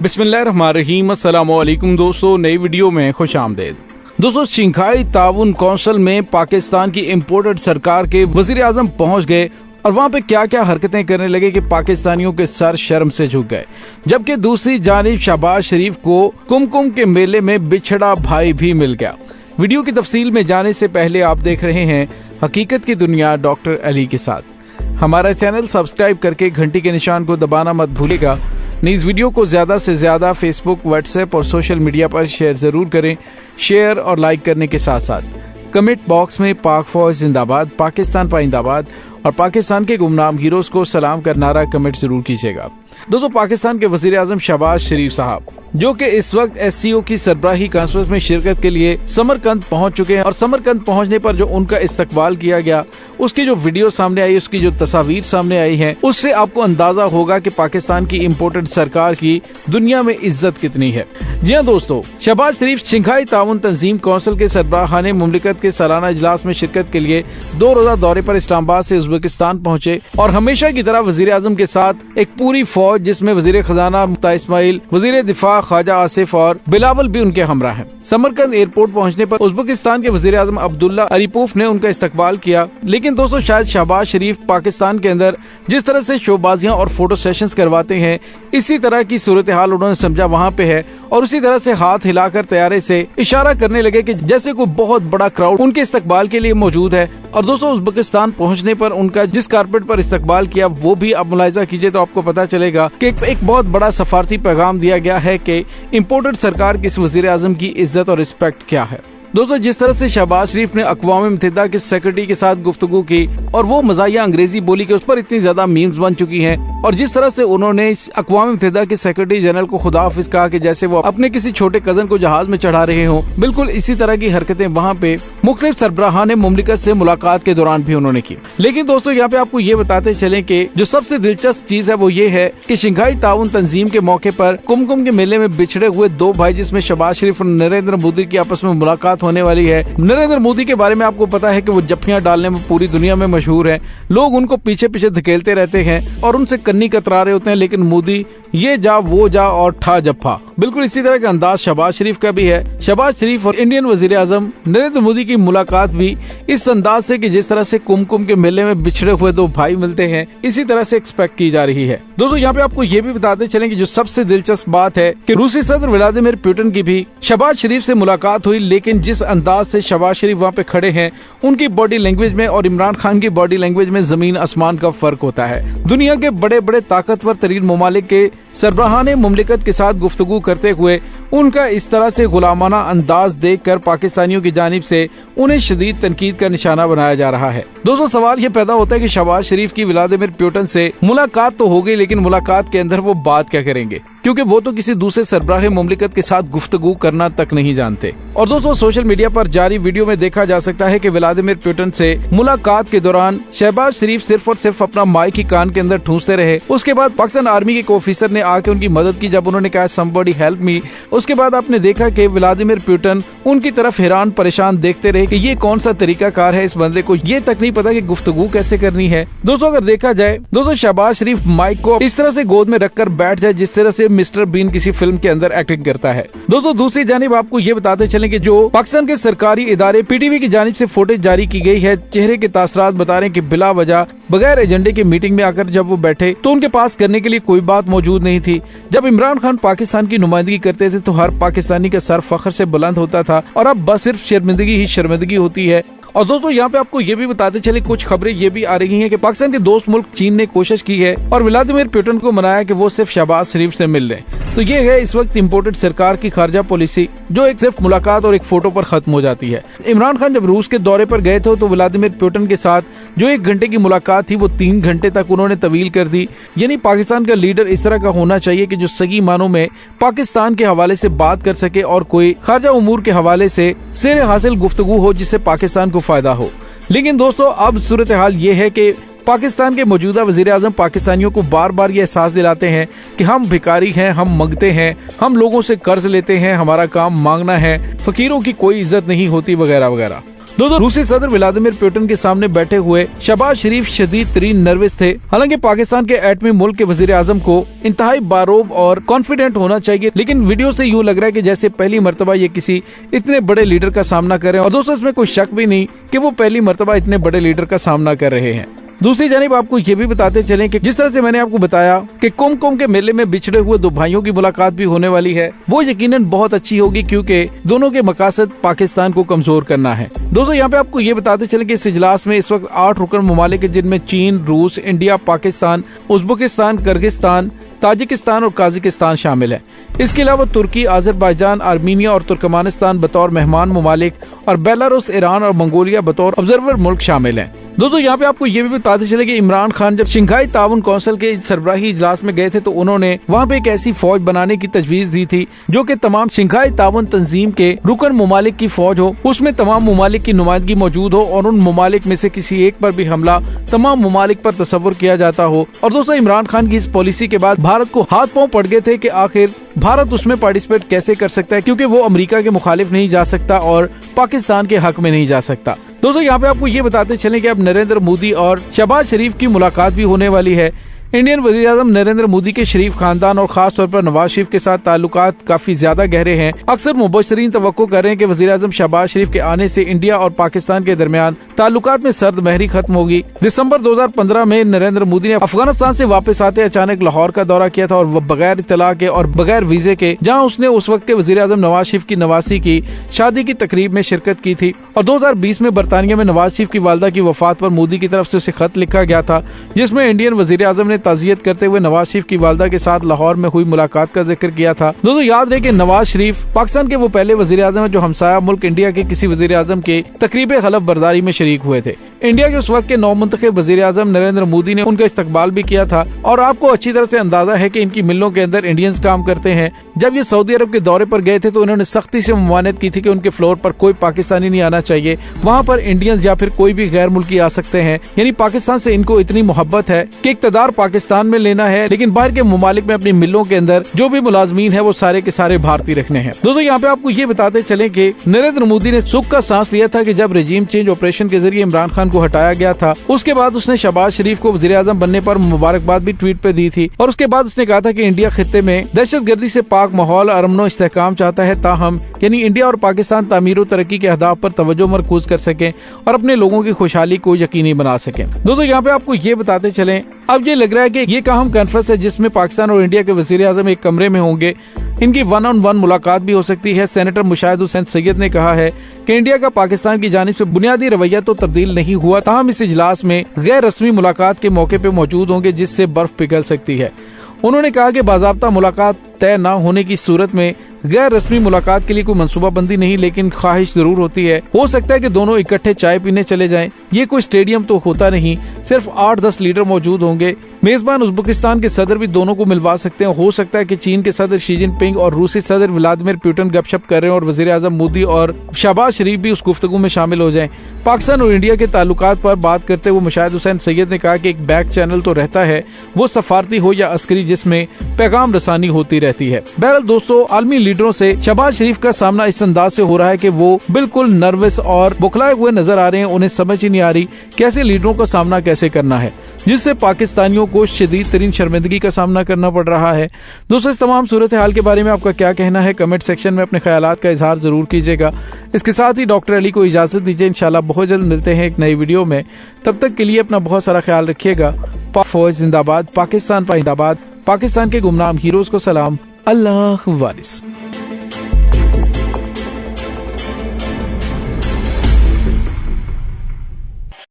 बिस्मिल्लाहिर्रहमानिर्रहीम। अस्सलाम वालेकुम दोस्तों, नई वीडियो में खुश आमदेद। दोस्तों, शंघाई ताउन काउंसिल में पाकिस्तान की इम्पोर्टेड सरकार के वजीर आजम पहुंच गए और वहां पे क्या क्या हरकतें करने लगे कि पाकिस्तानियों के सर शर्म से झुक गए। जबकि दूसरी जानिब शहबाज शरीफ को कुमकुम के मेले में बिछड़ा भाई भी मिल गया। वीडियो की तफसील में जाने से पहले आप देख रहे हैं हकीकत की दुनिया डॉक्टर अली के साथ। हमारा चैनल सब्सक्राइब करके घंटी के निशान को दबाना मत भूलिएगा। इस वीडियो को ज्यादा से ज्यादा फेसबुक, व्हाट्सएप और सोशल मीडिया पर शेयर जरूर करें। शेयर और लाइक करने के साथ साथ कमेंट बॉक्स में पाक फौज जिंदाबाद, पाकिस्तान पाइंदाबाद और पाकिस्तान के गुमनाम हीरोज को सलाम कर नारा कमेंट जरूर कीजिएगा। दोस्तों, पाकिस्तान के वजीर आजम शहबाज शरीफ साहब जो कि इस वक्त SCO की सरबराही कॉन्फ्रेंस में शिरकत के लिए समरकंद पहुंच चुके हैं और समरकंद पहुंचने पर जो उनका इस्तकबाल किया गया, उसकी जो वीडियो सामने आई, उसकी जो तस्वीर सामने आई है, उससे आपको अंदाजा होगा कि पाकिस्तान की इम्पोर्टेड सरकार की दुनिया में इज्जत कितनी है। जी हाँ दोस्तों, शहबाज शरीफ शंघाई ताउन तंजीम काउंसिल के सरबराहाने मुमलिकत के सालाना इजलास में शिरकत के लिए 2 रोजा दौरे पर इस्लामाबाद से उज्बेकिस्तान पहुंचे और हमेशा की तरह वजीर आजम के साथ एक पूरी फौज जिसमें वजीर खजाना मुफ्ती इस्माइल, वजीर दिफा ख्वाजा आसिफ और बिलावल भी उनके हमरा हैं। समरकंद एयरपोर्ट पहुंचने पर उज्बेकिस्तान के वजीर आजम अब्दुल्ला अरीपोफ ने उनका इस्तकबाल किया। लेकिन दोस्तों, शायद शहबाज शरीफ पाकिस्तान के अंदर जिस तरह से शोबाजियां और फोटो सेशंस करवाते हैं, इसी तरह की सूरत हाल उन्होंने समझा वहां पे है और उसी तरह से हाथ हिलाकर तैयारे से इशारा करने लगे कि जैसे कोई बहुत बड़ा क्राउड उनके इस्तकबाल के लिए मौजूद है। और दोस्तों, उज्बेकिस्तान पहुंचने पर उनका जिस कारपेट पर इस्तकबाल किया वो भी आप मुलाहिजा कीजिए तो आपको पता चलेगा कि एक बहुत बड़ा सफारती पैगाम दिया गया है कि इम्पोर्टेड सरकार की इस वजीर आजम की इज्जत और रिस्पेक्ट क्या है। दोस्तों, जिस तरह से शहबाज शरीफ ने अक़वाम मुत्तहिदा के सेक्रेटरी के साथ गुफ्तगू की और वो मज़ाहिया अंग्रेजी बोली कि उस पर इतनी ज्यादा मीम्स बन चुकी हैं, और जिस तरह से उन्होंने अक़वाम मुत्तहिदा के सेक्रेटरी जनरल को खुदा हाफिज कहा कि जैसे वो अपने किसी छोटे कजन को जहाज में चढ़ा रहे हों, बिल्कुल इसी तरह की हरकतें वहाँ पे मुख्तलिफ सरबराहाने मुमलिकत से मुलाकात के दौरान भी उन्होंने की। लेकिन दोस्तों, यहाँ पे आपको ये बताते चलें कि जो सबसे दिलचस्प चीज है वो ये है कि शंघाई ताउन तंजीम के मौके पर कुमकुम के मेले में बिछड़े हुए 2 भाई जिसमें शहबाज शरीफ और नरेंद्र मोदी की आपस में मुलाकात होने वाली है। नरेंद्र मोदी के बारे में आपको पता है कि वो जफ्फियां डालने में पूरी दुनिया में मशहूर है। लोग उनको पीछे पीछे धकेलते रहते हैं और उनसे कन्नी कतरा रहे होते हैं, लेकिन मोदी ये जा वो जा और ठा जफ्फा। बिल्कुल इसी तरह का अंदाज शहबाज शरीफ का भी है। शहबाज शरीफ और इंडियन वजीर आजम नरेंद्र मोदी की मुलाकात भी इस अंदाज से कि जिस तरह से कुमकुम के मेले में बिछड़े हुए 2 भाई मिलते हैं, इसी तरह से एक्सपेक्ट की जा रही है। दोस्तों, यहाँ पे आपको ये भी बताते चलें कि जो सबसे दिलचस्प बात है कि रूसी सदर व्लादिमीर पुतिन की भी शहबाज शरीफ से मुलाकात हुई, लेकिन जिस अंदाज से शहबाज शरीफ वहाँ पे खड़े हैं, उनकी बॉडी लैंग्वेज में और इमरान खान की बॉडी लैंग्वेज में जमीन आसमान का फर्क होता है। दुनिया के बड़े बड़े ताकतवर तरीन ममालिक के सरबराहाने मुमलिकत के साथ गुफ्तगू करते हुए उनका इस तरह से गुलामाना अंदाज देखकर पाकिस्तानियों की जानिब से उन्हें शदीद तनकीद का निशाना बनाया जा रहा है। दोस्तों, सवाल ये पैदा होता है कि शहबाज शरीफ की व्लादिमीर पुतिन से मुलाकात तो हो गई, लेकिन मुलाकात के अंदर वो बात क्या करेंगे, क्योंकि वो तो किसी दूसरे सरबराह मुमलिकत के साथ गुफ्तगू करना तक नहीं जानते। और दोस्तों, सोशल मीडिया पर जारी वीडियो में देखा जा सकता है कि व्लादिमीर पुतिन से मुलाकात के दौरान शहबाज शरीफ सिर्फ और सिर्फ अपना माइक ही कान के अंदर ठूंसते रहे। उसके बाद पाकिस्तान आर्मी के एक ऑफिसर ने आके उनकी मदद की जब उन्होंने कहा समबडी हेल्प मी। उसके बाद आपने देखा कि व्लादिमीर पुतिन उनकी तरफ हैरान परेशान देखते रहे कि ये कौन सा तरीका कार है, इस बंदे को ये तक नहीं पता कि गुफ्तगू कैसे करनी है। दोस्तों, अगर देखा जाए, दोस्तों शहबाज शरीफ माइक को इस तरह से गोद में रखकर बैठ जाए जिस तरह से मिस्टर बीन किसी फिल्म के अंदर एक्टिंग करता है। दोस्तों, दूसरी जानिब आपको ये बताते चलें कि जो पाकिस्तान के सरकारी इदारे PTV की जानिब से फुटेज जारी की गई है, चेहरे के तासरात बता रहे हैं कि बिला वजह बगैर एजेंडे के मीटिंग में आकर जब वो बैठे तो उनके पास करने के लिए कोई बात मौजूद नहीं थी। जब इमरान खान पाकिस्तान की नुमाइंदगी करते थे तो हर पाकिस्तानी का सर फख्र से बुलंद होता था, और अब बस सिर्फ शर्मिंदगी ही शर्मिंदगी होती है। और दोस्तों, यहाँ पे आपको ये भी बताते चले, कुछ खबरें ये भी आ रही हैं कि पाकिस्तान के दोस्त मुल्क चीन ने कोशिश की है और व्लादिमीर पुतिन को मनाया कि वो सिर्फ शहबाज शरीफ से मिल लें। तो ये है इस वक्त इम्पोर्टेड सरकार की खारजा पॉलिसी, जो एक सिर्फ मुलाकात और एक फोटो पर खत्म हो जाती है। इमरान खान जब रूस के दौरे पर गए थे तो व्लादिमीर पुतिन के साथ जो 1 घंटे की मुलाकात थी वो 3 घंटे तक उन्होंने तवील कर दी। यानी पाकिस्तान का लीडर इस तरह का होना चाहिए कि जो सही मानों में पाकिस्तान के हवाले से बात कर सके और कोई खारजा उमूर के हवाले से सिरे हासिल गुफ्तगू हो जिससे पाकिस्तान को फायदा हो। लेकिन दोस्तों, अब सूरत हाल ये है कि पाकिस्तान के मौजूदा वजीर आजम पाकिस्तानियों को बार बार ये एहसास दिलाते हैं कि हम भिखारी हैं, हम मंगते हैं, हम लोगों से कर्ज लेते हैं, हमारा काम मांगना है, फकीरों की कोई इज्जत नहीं होती वगैरह वगैरह। दोस्तों रूसी सदर व्लादिमीर पुतिन के सामने बैठे हुए शहबाज शरीफ शदीद तरीन नर्वस थे। हालांकि पाकिस्तान के एटमी मुल्क के वजीर आजम को इंतहाई बारोब और कॉन्फिडेंट होना चाहिए, लेकिन वीडियो से यूँ लग रहा है कि जैसे पहली मर्तबा ये किसी इतने बड़े लीडर का सामना कर रहे हैं। और दोस्तों इसमें कोई शक भी नहीं कि वो पहली मर्तबा इतने बड़े लीडर का सामना कर रहे हैं। दूसरी जानिब आपको ये भी बताते चलें कि जिस तरह से मैंने आपको बताया कि कुमकुम के मेले में बिछड़े हुए दो भाइयों की मुलाकात भी होने वाली है, वो यकीनन बहुत अच्छी होगी क्योंकि दोनों के मकासद पाकिस्तान को कमजोर करना है। दोस्तों यहाँ पे आपको ये बताते चलें कि इस इजलास में इस वक्त 8 रुकन ममालिक है, जिनमें चीन, रूस, India, Pakistan, Uzbekistan, Kyrgyzstan, Tajikistan और काजिकिस्तान शामिल है। इसके अलावा तुर्की, अजरबैजान, आर्मीनिया और तुर्कमानिस्तान बतौर मेहमान ममालिक और बेलारूस, ईरान और मंगोलिया बतौर ऑब्जर्वर मुल्क शामिल हैं। दोस्तों यहाँ पे आपको ये भी बताते चले कि इमरान खान जब शंघाई ताउन कौंसिल के सरबराही इजलास में गए थे तो उन्होंने वहाँ पे एक ऐसी फौज बनाने की तजवीज दी थी जो कि तमाम शंघाई ताउन तंजीम के रुकन ममालिक की फौज हो, उसमें तमाम ममालिक की नुमाइंदगी मौजूद हो और उन ममालिक में से किसी एक पर भी हमला तमाम ममालिक पर तस्वुर किया जाता हो। और दोस्तों इमरान खान की इस पॉलिसी के बाद भारत को हाथ पांव पड़ गए थे कि आखिर भारत उसमें पार्टिसिपेट कैसे कर सकता है, क्योंकि वो अमेरिका के मुखालिफ नहीं जा सकता और पाकिस्तान के हक में नहीं जा सकता। दोस्तों यहाँ पे आपको ये बताते चलें कि अब नरेंद्र मोदी और शहबाज शरीफ की मुलाकात भी होने वाली है। इंडियन वज़ीर आज़म नरेंद्र मोदी के शरीफ खानदान और खास तौर पर नवाज शरीफ के साथ ताल्लुकात काफी ज्यादा गहरे हैं। अक्सर मुबशरीन तवक्को कर रहे हैं कि वज़ीर आज़म शहबाज शरीफ के आने से इंडिया और पाकिस्तान के दरमियान ताल्लुकात में सर्द महरी खत्म होगी। दिसंबर 2015 में नरेंद्र मोदी ने अफगानिस्तान से वापस आते अचानक लाहौर का दौरा किया था और वह बगैर इत्तला के और बगैर वीजे के, जहाँ उसने उस वक्त के वज़ीर आज़म नवाज शरीफ की नवासी की शादी की तकरीब में शिरकत की थी। और 2020 में बरतानिया में नवाज शरीफ की वालदा की वफात पर मोदी की तरफ से उसे खत लिखा गया था, जिसमें इंडियन वज़ीर आज़म ने ताज़ियत करते हुए नवाज शरीफ की वालदा के साथ लाहौर में हुई मुलाकात का जिक्र किया था। दोस्तों याद रहे कि नवाज शरीफ पाकिस्तान के वो पहले वज़ीर आज़म है जो हमसाया मुल्क इंडिया के किसी वज़ीर आज़म के तकरीब खलफ बरदारी में शरीक हुए थे। इंडिया के उस वक्त के नौमुंतखब वज़ीर आज़म नरेंद्र मोदी ने उनका इस्तकबाल भी किया था और आपको अच्छी तरह से अंदाजा है कि इनकी मिलों के अंदर इंडियंस काम करते हैं। जब ये सऊदी अरब के दौरे पर गए थे तो उन्होंने सख्ती से ममानत की थी कि उनके फ्लोर पर कोई पाकिस्तानी नहीं आना चाहिए, वहाँ पर इंडियंस या फिर कोई भी गैर मुल्की आ सकते हैं। यानी पाकिस्तान से इनको इतनी मोहब्बत है कि इक़्तिदार पाकिस्तान में लेना है, लेकिन बाहर के ममालिक में अपनी मिलों के अंदर जो भी मुलाजमीन है वो सारे के सारे भारतीय रखने हैं। दोस्तों यहाँ पे आपको ये बताते चले कि नरेंद्र मोदी ने सुख का सांस लिया था कि जब रजीम चेंज ऑपरेशन के जरिए इमरान खान को हटाया गया था, उसके बाद उसने शहबाज शरीफ को वज़ीर आज़म बनने पर मुबारकबाद भी ट्वीट पे दी थी। और उसके बाद उसने कहा था कि इंडिया खित्ते में दहशतगर्दी से पाक माहौल और अमनो इस्तेहकाम चाहता है, ताहम यानी इंडिया और पाकिस्तान तामीर और तरक्की के अहदाफ पर तवज्जो मरकूज कर सकें और अपने लोगों की खुशहाली को यकीनी बना सकें। दोस्तों यहाँ पे आपको ये बताते चलें, अब ये लग रहा है कि ये अहम कॉन्फ्रेंस है जिसमें पाकिस्तान और इंडिया के वज़ीर आज़म एक कमरे में होंगे। इनकी 1-on-1 मुलाकात भी हो सकती है। सेनेटर मुशाहिद हुसैन सैयद ने कहा है कि इंडिया का पाकिस्तान की जानिब से बुनियादी रवैया तो तब्दील नहीं हुआ, ताहम इस इजलास में गैर रस्मी मुलाकात के मौके पे मौजूद होंगे जिससे बर्फ पिघल सकती है। उन्होंने कहा कि बाज़ाब्ता मुलाकात तय न होने की सूरत में गैर रस्मी मुलाकात के लिए कोई मंसूबाबंदी नहीं, लेकिन ख्वाहिश जरूर होती है। हो सकता है कि दोनों इकट्ठे चाय पीने चले जाएं। ये कोई स्टेडियम तो होता नहीं, सिर्फ 8-10 लीडर मौजूद होंगे। मेजबान उज्बेकिस्तान के सदर भी दोनों को मिलवा सकते हैं। हो सकता है कि चीन के सदर शी जिनपिंग और रूसी सदर व्लादिमीर पुतिन गपशप कर रहे हैं और वज़ीर आज़म मोदी और शहबाज शरीफ भी उस गुफ्तगू में शामिल हो जाएं। पाकिस्तान और इंडिया के ताल्लुकात पर बात करते हुए मुशाहिद हुसैन सैयद ने कहा कि एक बैक चैनल तो रहता है, वो सफारती हो या अस्करी, जिसमें पैगाम रसानी होती रहती है। बहरहाल दोस्तों, आलमी लीडरों से शहबाज शरीफ का सामना इस अंदाज से हो रहा है कि वो बिल्कुल नर्वस और बुखलाए हुए नजर आ रहे हैं। उन्हें समझ ही नहीं आ रही कैसे लीडरों का सामना कैसे करना है, जिससे पाकिस्तानियों को शदीद तरीन शर्मिंदगी का सामना करना पड़ रहा है। दोस्तों इस तमाम सूरत हाल के बारे में आपका क्या कहना है, कमेंट सेक्शन में अपने ख्यालात का इजहार जरूर कीजिएगा। इसके साथ ही डॉक्टर अली को इजाजत दीजिए। इंशाल्लाह बहुत जल्द मिलते हैं एक नई वीडियो में। तब तक के लिए अपना बहुत सारा ख्याल रखिएगा। पाक फौज जिंदाबाद, पाकिस्तान जिंदाबाद, पाकिस्तान के गुमनाम हीरोज को सलाम। अल्लाह वारिस।